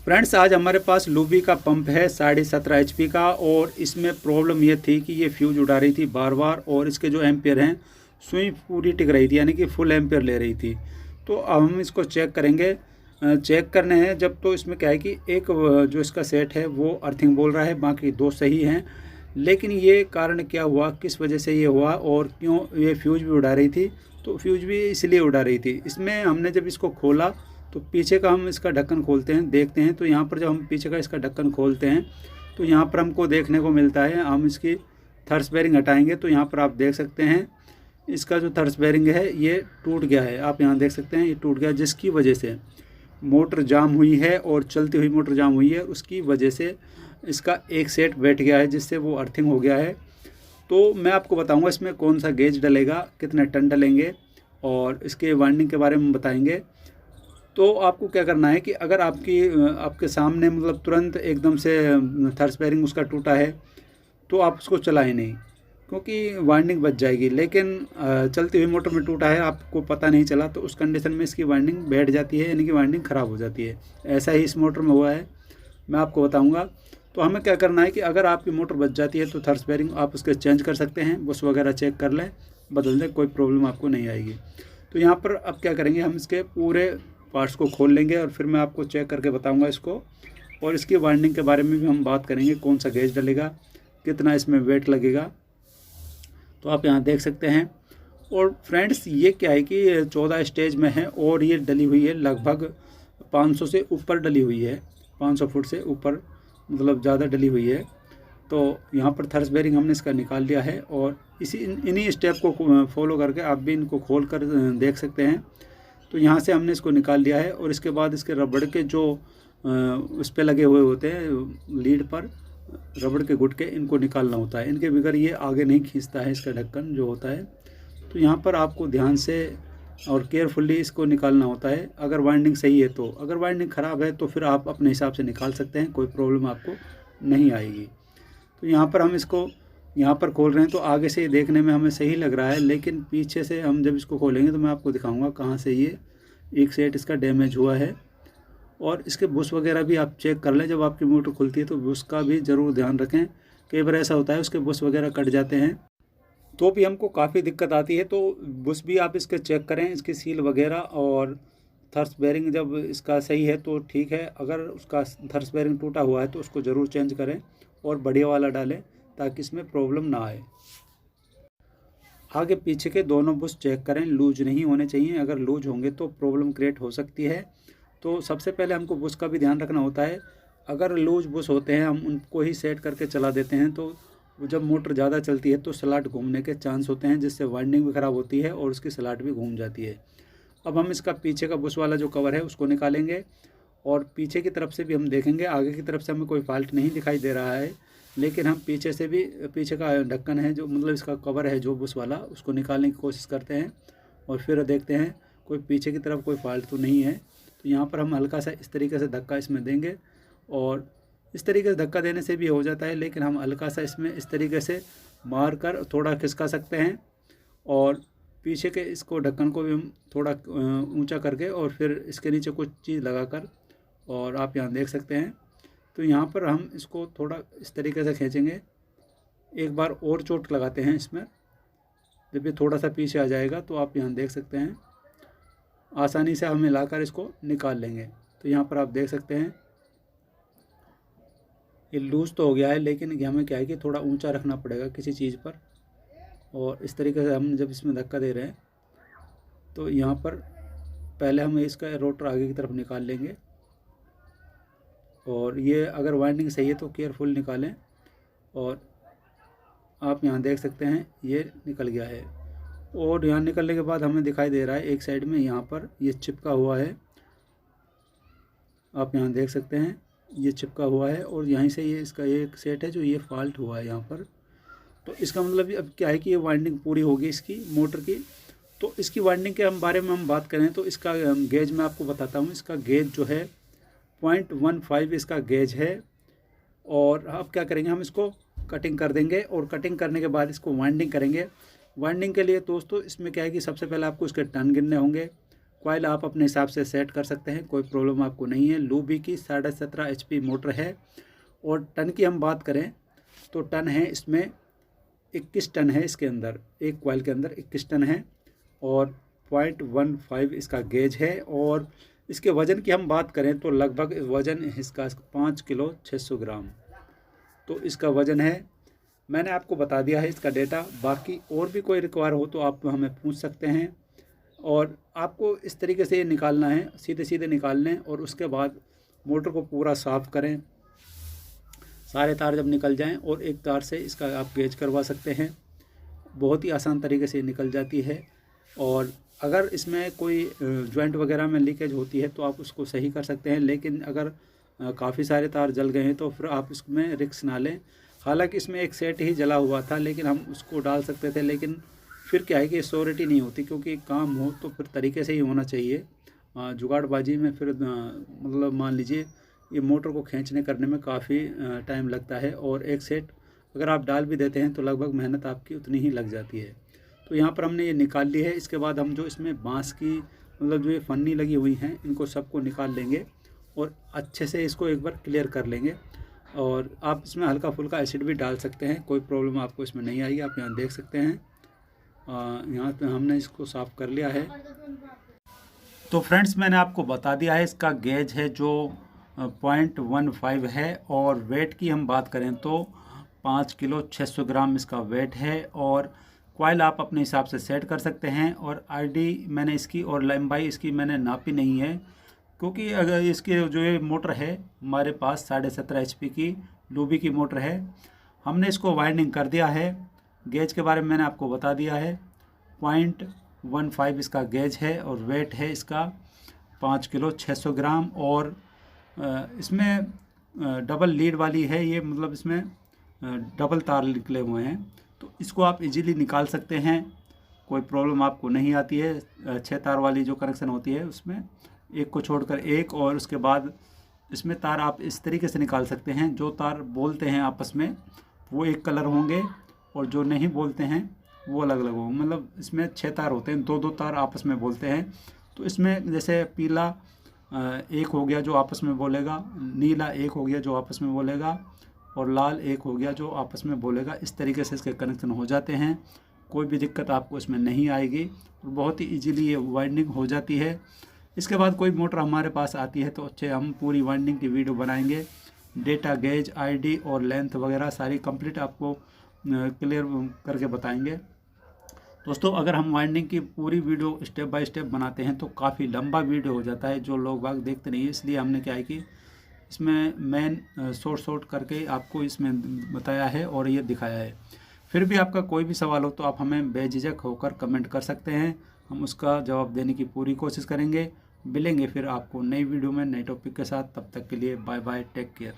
Friends, आज हमारे पास Luby का पंप है 17.5 HP का, और इसमें प्रॉब्लम ये थी कि ये फ्यूज उड़ा रही थी बार बार, और इसके जो एम्पियर हैं सुई पूरी टिक रही थी, यानी कि फुल एम्पियर ले रही थी। तो अब हम इसको चेक करेंगे। चेक करने हैं जब, तो इसमें क्या है कि एक जो इसका सेट है वो अर्थिंग बोल रहा है, बाकी दो सही हैं। लेकिन ये कारण क्या हुआ, किस वजह से ये हुआ और क्यों ये फ्यूज भी उड़ा रही थी, तो फ्यूज भी इसलिए उड़ा रही थी। इसमें हमने जब इसको खोला तो पीछे का हम इसका ढक्कन खोलते हैं, देखते हैं। तो यहाँ पर जब हम पीछे का इसका ढक्कन खोलते हैं तो यहाँ पर हमको देखने को मिलता है, हम इसकी थर्स बेरिंग हटाएंगे तो यहाँ पर आप देख सकते हैं इसका जो थर्स बेरिंग है ये टूट गया है। आप यहाँ देख सकते हैं ये टूट गया, जिसकी वजह से मोटर जाम हुई है, और चलती हुई मोटर जाम हुई है, उसकी वजह से इसका एक सेट बैठ गया है, जिससे वो अर्थिंग हो गया है। तो मैं आपको बताऊंगा इसमें कौन सा गेज डलेगा, कितने टन डलेंगे, और इसके वाइंडिंग के बारे में बताएंगे। तो आपको क्या करना है कि अगर आपके सामने मतलब तुरंत एकदम से थर्स बेरिंग उसका टूटा है तो आप उसको चलाएं नहीं, क्योंकि वाइंडिंग बच जाएगी। लेकिन चलती हुई मोटर में टूटा है, आपको पता नहीं चला, तो उस कंडीशन में इसकी वाइंडिंग बैठ जाती है, यानी कि वाइंडिंग ख़राब हो जाती है। ऐसा ही इस मोटर में हुआ है, मैं आपको बताऊंगा। तो हमें क्या करना है कि अगर आपकी मोटर बच जाती है तो थर्स बेरिंग आप उसके चेंज कर सकते हैं, बुश वगैरह चेक कर लें, बदल दें, कोई प्रॉब्लम आपको नहीं आएगी। तो यहाँ पर अब क्या करेंगे, हम इसके पूरे पार्ट्स को खोल लेंगे और फिर मैं आपको चेक करके बताऊंगा इसको, और इसकी वाइंडिंग के बारे में भी हम बात करेंगे, कौन सा गेज डलेगा, कितना इसमें वेट लगेगा। तो आप यहाँ देख सकते हैं। और फ्रेंड्स, ये क्या है कि 14 स्टेज में है, और ये डली हुई है लगभग 500 से ऊपर डली हुई है, 500 फुट से ऊपर, मतलब ज़्यादा डली हुई है। तो यहाँ पर थर्स बेरिंग हमने इसका निकाल लिया है, और इन्हीं स्टेप को फॉलो करके आप भी इनको खोल कर देख सकते हैं। तो यहाँ से हमने इसको निकाल लिया है, और इसके बाद इसके रबड़ के जो उस पर लगे हुए होते हैं लीड पर, रबड़ के गुटके, इनको निकालना होता है। इनके बगैर ये आगे नहीं खींचता है इसका ढक्कन जो होता है। तो यहाँ पर आपको ध्यान से और केयरफुली इसको निकालना होता है, अगर वाइंडिंग सही है तो। अगर वाइंडिंग ख़राब है तो फिर आप अपने हिसाब से निकाल सकते हैं, कोई प्रॉब्लम आपको नहीं आएगी। तो यहाँ पर हम इसको यहाँ पर खोल रहे हैं, तो आगे से देखने में हमें सही लग रहा है, लेकिन पीछे से हम जब इसको खोलेंगे तो मैं आपको दिखाऊंगा कहाँ से ये एक सेट इसका डैमेज हुआ है। और इसके बुश वगैरह भी आप चेक कर लें, जब आपकी मोटर खुलती है तो बुश का भी ज़रूर ध्यान रखें। कई बार ऐसा होता है उसके बुश वगैरह कट जाते हैं, तो भी हमको काफ़ी दिक्कत आती है। तो बुश भी आप इसके चेक करें, इसकी सील वगैरह, और थर्स बेरिंग जब इसका सही है तो ठीक है, अगर उसका थर्स बेरिंग टूटा हुआ है तो उसको ज़रूर चेंज करें और बढ़िया वाला डालें, ताकि इसमें प्रॉब्लम ना आए। आगे पीछे के दोनों बुश चेक करें, लूज नहीं होने चाहिए, अगर लूज होंगे तो प्रॉब्लम क्रिएट हो सकती है। तो सबसे पहले हमको बुश का भी ध्यान रखना होता है। अगर लूज बुश होते हैं, हम उनको ही सेट करके चला देते हैं, तो जब मोटर ज़्यादा चलती है तो स्लॉट घूमने के चांस होते हैं, जिससे वाइंडिंग भी ख़राब होती है और उसकी स्लॉट भी घूम जाती है। अब हम इसका पीछे का बुश वाला जो कवर है उसको निकालेंगे, और पीछे की तरफ से भी हम देखेंगे। आगे की तरफ से हमें कोई फॉल्ट नहीं दिखाई दे रहा है, लेकिन हम पीछे से भी, पीछे का ढक्कन है जो, मतलब इसका कवर है जो बुश वाला, उसको निकालने की कोशिश करते हैं, और फिर देखते हैं कोई पीछे की तरफ कोई फॉल्ट तो नहीं है। तो यहाँ पर हम हल्का सा इस तरीके से धक्का इसमें देंगे, और इस तरीके से धक्का देने से भी हो जाता है, लेकिन हम हल्का सा इसमें इस तरीके से मार कर थोड़ा खिसका सकते हैं, और पीछे के इसको ढक्कन को भी हम थोड़ा ऊंचा करके, और फिर इसके नीचे कुछ चीज़ लगाकर, और आप यहाँ देख सकते हैं। तो यहाँ पर हम इसको थोड़ा इस तरीके से खींचेंगे, एक बार और चोट लगाते हैं इसमें। जब ये थोड़ा सा पीछे आ जाएगा तो आप यहाँ देख सकते हैं, आसानी से हम हिलाकर इसको निकाल लेंगे। तो यहाँ पर आप देख सकते हैं ये लूज़ तो हो गया है, लेकिन हमें क्या है कि थोड़ा ऊंचा रखना पड़ेगा किसी चीज़ पर, और इस तरीके से हम जब इसमें धक्का दे रहे हैं तो यहाँ पर पहले हम इसका रोटर आगे की तरफ निकाल लेंगे, और ये अगर वाइंडिंग सही है तो केयरफुल निकालें। और आप यहाँ देख सकते हैं ये निकल गया है, और यहाँ निकलने के बाद हमें दिखाई दे रहा है एक साइड में यहाँ पर ये चिपका हुआ है, आप यहाँ देख सकते हैं ये चिपका हुआ है, और यहीं से ये इसका एक सेट है जो ये फॉल्ट हुआ है यहाँ पर। तो इसका मतलब अब क्या है कि ये वाइंडिंग पूरी होगी इसकी मोटर की। तो इसकी वाइंडिंग के बारे में हम बात करें तो इसका गेज मैं आपको बताता हूँ। इसका गेज जो है 0.15 इसका गेज है, और अब क्या करेंगे, हम इसको कटिंग कर देंगे, और कटिंग करने के बाद इसको वाइंडिंग करेंगे। वाइंडिंग के लिए दोस्तों इसमें क्या है कि सबसे पहले आपको इसके टर्न गिनने होंगे, कॉइल आप अपने हिसाब से सेट कर सकते हैं, कोई प्रॉब्लम आपको नहीं है। लूबी की 17.5 HP मोटर है। और टन की हम बात करें तो टन है इसमें 21 टन है, इसके अंदर एक कॉइल के अंदर 21 टन है। और 0.15 इसका गेज है। और इसके वज़न की हम बात करें तो लगभग वज़न इसका 5 किलो 600 ग्राम तो इसका वज़न है। मैंने आपको बता दिया है इसका डेटा। बाकी और भी कोई रिक्वायर हो तो आप हमें पूछ सकते हैं। और आपको इस तरीके से ये निकालना है, सीधे सीधे निकाल लें और उसके बाद मोटर को पूरा साफ़ करें। सारे तार जब निकल जाएं और एक तार से इसका आप गेज करवा सकते हैं। बहुत ही आसान तरीके से निकल जाती है। और अगर इसमें कोई जॉइंट वगैरह में लीकेज होती है तो आप उसको सही कर सकते हैं। लेकिन अगर काफ़ी सारे तार जल गए हैं तो फिर आप इसमें रिस्क ना लें। हालांकि इसमें एक सेट ही जला हुआ था, लेकिन हम उसको डाल सकते थे। लेकिन फिर क्या है कि श्योरिटी नहीं होती, क्योंकि काम हो तो फिर तरीके से ही होना चाहिए। जुगाड़बाजी में फिर मतलब मान लीजिए ये मोटर को खींचने करने में काफ़ी टाइम लगता है। और एक सेट अगर आप डाल भी देते हैं तो लगभग मेहनत आपकी उतनी ही लग जाती है। तो यहाँ पर हमने ये निकाल ली है। इसके बाद हम जो इसमें बांस की मतलब जो ये फन्नी लगी हुई हैं इनको सबको निकाल लेंगे और अच्छे से इसको एक बार क्लियर कर लेंगे। और आप इसमें हल्का फुल्का एसिड भी डाल सकते हैं, कोई प्रॉब्लम आपको इसमें नहीं आएगी। आप यहाँ देख सकते हैं, यहाँ पे हमने इसको साफ़ कर लिया है। तो फ्रेंड्स मैंने आपको बता दिया है इसका गेज है जो 0.15 है। और वेट की हम बात करें तो 5 किलो 600 ग्राम इसका वेट है। और कॉइल आप अपने हिसाब से सेट कर सकते हैं। और आईडी मैंने इसकी और लंबाई इसकी मैंने नापी नहीं है, क्योंकि अगर इसके जो ये मोटर है हमारे पास 17.5 HP की लूबी की मोटर है। हमने इसको वाइंडिंग कर दिया है। गेज के बारे में मैंने आपको बता दिया है। 0.15 इसका गेज है और वेट है इसका 5 किलो 600 ग्राम। और इसमें डबल लीड वाली है ये, मतलब इसमें डबल तार निकले हुए हैं। तो इसको आप इजीली निकाल सकते हैं, कोई प्रॉब्लम आपको नहीं आती है। 6 तार वाली जो कनेक्शन होती है उसमें एक को छोड़कर एक, और उसके बाद इसमें तार आप इस तरीके से निकाल सकते हैं। जो तार बोलते हैं आपस में वो एक कलर होंगे और जो नहीं बोलते हैं वो अलग अलग होंगे। मतलब इसमें 6 तार होते हैं, 2-2 तार आपस में बोलते हैं। तो इसमें जैसे पीला एक हो गया जो आपस में बोलेगा, नीला एक हो गया जो आपस में बोलेगा, और लाल एक हो गया जो आपस में बोलेगा। इस तरीके से इसके कनेक्शन हो जाते हैं। कोई भी दिक्कत आपको इसमें नहीं आएगी और बहुत ही इजीली ये वाइंडिंग हो जाती है। इसके बाद कोई मोटर हमारे पास आती है तो अच्छे हम पूरी वाइंडिंग की वीडियो बनाएंगे। डेटा, गेज, आईडी और लेंथ वगैरह सारी कंप्लीट आपको क्लियर करके बताएंगे। दोस्तों अगर हम वाइंडिंग की पूरी वीडियो स्टेप बाय स्टेप बनाते हैं तो काफ़ी लंबा वीडियो हो जाता है, जो लोग बाग देखते नहीं है। इसलिए हमने क्या है कि इसमें मेन शॉर्ट करके आपको इसमें बताया है और ये दिखाया है। फिर भी आपका कोई भी सवाल हो तो आप हमें बेझिझक होकर कमेंट कर सकते हैं, हम उसका जवाब देने की पूरी कोशिश करेंगे। मिलेंगे फिर आपको नई वीडियो में नए टॉपिक के साथ। तब तक के लिए बाय बाय, टेक केयर।